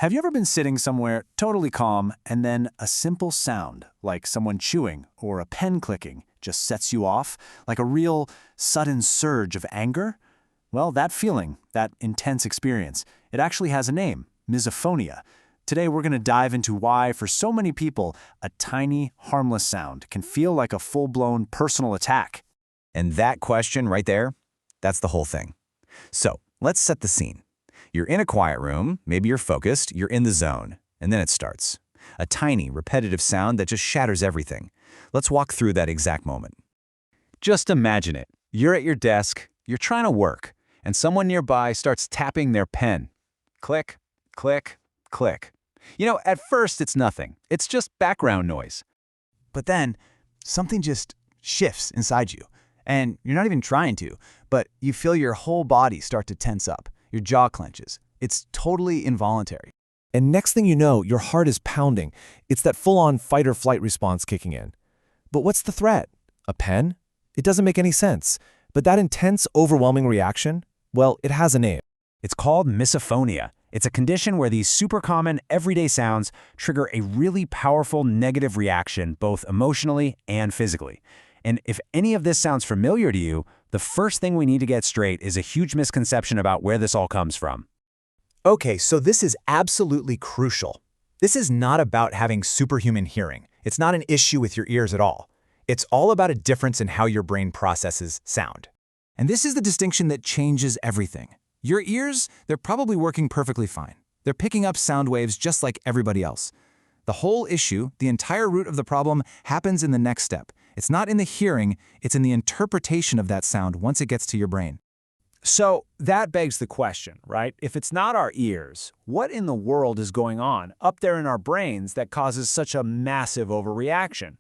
Have you ever been sitting somewhere totally calm and then a simple sound, like someone chewing or a pen clicking, just sets you off, like a real sudden surge of anger? Well, that feeling, that intense experience, it actually has a name, misophonia. Today we're going to dive into why, for so many people, a tiny, harmless sound can feel like a full-blown personal attack. And that question right there, that's the whole thing. So, let's set the scene. You're in a quiet room, maybe you're focused, you're in the zone, and then it starts. A tiny, repetitive sound that just shatters everything. Let's walk through that exact moment. Just imagine it. You're at your desk, you're trying to work, and someone nearby starts tapping their pen. Click, click, click. You know, at first it's nothing. It's just background noise. But then, something just shifts inside you. And you're not even trying to, but you feel your whole body start to tense up. Your jaw clenches. It's totally involuntary. And next thing you know, your heart is pounding. It's that full-on fight-or-flight response kicking in. But what's the threat? A pen? It doesn't make any sense. But that intense, overwhelming reaction, well, it has a name. It's called misophonia. It's a condition where these super common, everyday sounds trigger a really powerful negative reaction, both emotionally and physically. And if any of this sounds familiar to you, the first thing we need to get straight is a huge misconception about where this all comes from. Okay, so this is absolutely crucial. This is not about having superhuman hearing. It's not an issue with your ears at all. It's all about a difference in how your brain processes sound. And this is the distinction that changes everything. Your ears, they're probably working perfectly fine. They're picking up sound waves just like everybody else. The whole issue, the entire root of the problem, happens in the next step. It's not in the hearing, it's in the interpretation of that sound once it gets to your brain. So that begs the question, right? If it's not our ears, what in the world is going on up there in our brains that causes such a massive overreaction?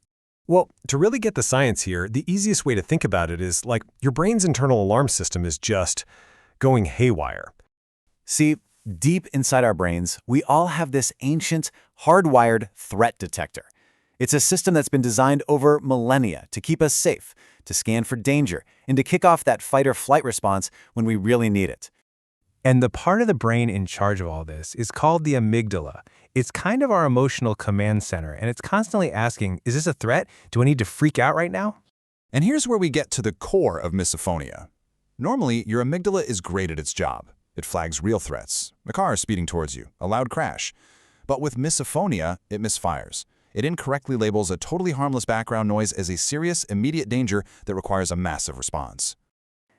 Well, to really get the science here, the easiest way to think about it is like your brain's internal alarm system is just going haywire. See, deep inside our brains, we all have this ancient, hardwired threat detector. It's a system that's been designed over millennia to keep us safe, to scan for danger, and to kick off that fight-or-flight response when we really need it. And the part of the brain in charge of all this is called the amygdala. It's kind of our emotional command center, and it's constantly asking, is this a threat? Do I need to freak out right now? And here's where we get to the core of misophonia. Normally, your amygdala is great at its job. It flags real threats, a car speeding towards you, a loud crash. But with misophonia, it misfires. It incorrectly labels a totally harmless background noise as a serious, immediate danger that requires a massive response.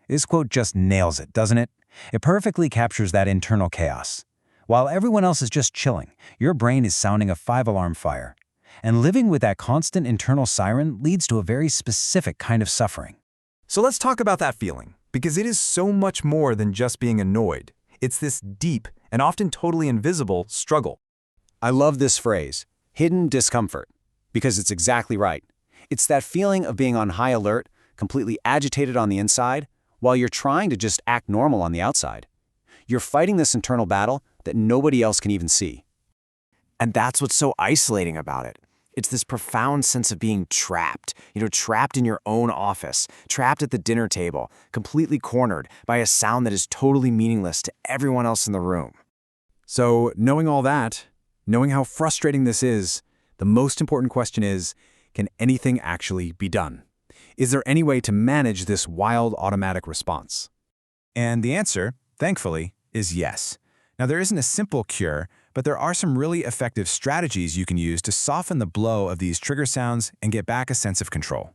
This quote just nails it, doesn't it? It perfectly captures that internal chaos. While everyone else is just chilling, your brain is sounding a 5-alarm fire. And living with that constant internal siren leads to a very specific kind of suffering. So let's talk about that feeling, because it is so much more than just being annoyed. It's this deep and often totally invisible struggle. I love this phrase, hidden discomfort, because it's exactly right. It's that feeling of being on high alert, completely agitated on the inside, while you're trying to just act normal on the outside. You're fighting this internal battle that nobody else can even see. And that's what's so isolating about it. It's this profound sense of being trapped, trapped in your own office, trapped at the dinner table, completely cornered by a sound that is totally meaningless to everyone else in the room. So, knowing all that, knowing how frustrating this is, the most important question is, can anything actually be done? Is there any way to manage this wild automatic response? And the answer, thankfully, is yes. Now, there isn't a simple cure, but there are some really effective strategies you can use to soften the blow of these trigger sounds and get back a sense of control.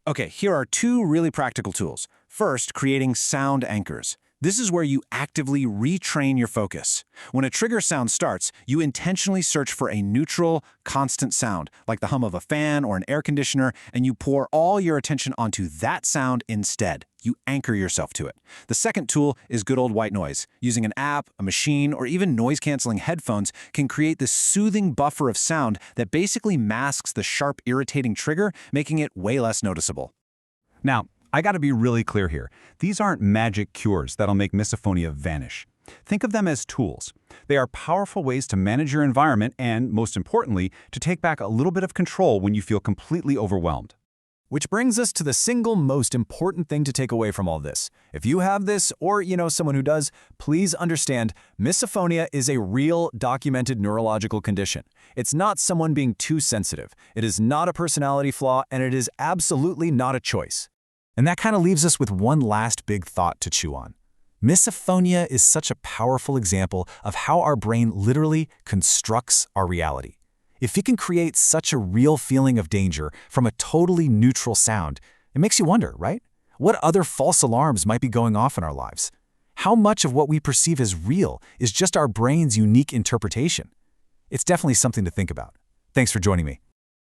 Okay, here are 2 really practical tools. First, creating sound anchors. This is where you actively retrain your focus. When a trigger sound starts, you intentionally search for a neutral, constant sound, like the hum of a fan or an air conditioner, and you pour all your attention onto that sound instead. You anchor yourself to it. The second tool is good old white noise. Using an app, a machine, or even noise-canceling headphones can create this soothing buffer of sound that basically masks the sharp, irritating trigger, making it way less noticeable. Now, I gotta be really clear here. These aren't magic cures that'll make misophonia vanish. Think of them as tools. They are powerful ways to manage your environment and, most importantly, to take back a little bit of control when you feel completely overwhelmed. Which brings us to the single most important thing to take away from all this. If you have this, or you know someone who does, please understand misophonia is a real, documented neurological condition. It's not someone being too sensitive. It is not a personality flaw, and it is absolutely not a choice. And that kind of leaves us with one last big thought to chew on. Misophonia is such a powerful example of how our brain literally constructs our reality. If it can create such a real feeling of danger from a totally neutral sound, it makes you wonder, right? What other false alarms might be going off in our lives? How much of what we perceive as real is just our brain's unique interpretation? It's definitely something to think about. Thanks for joining me.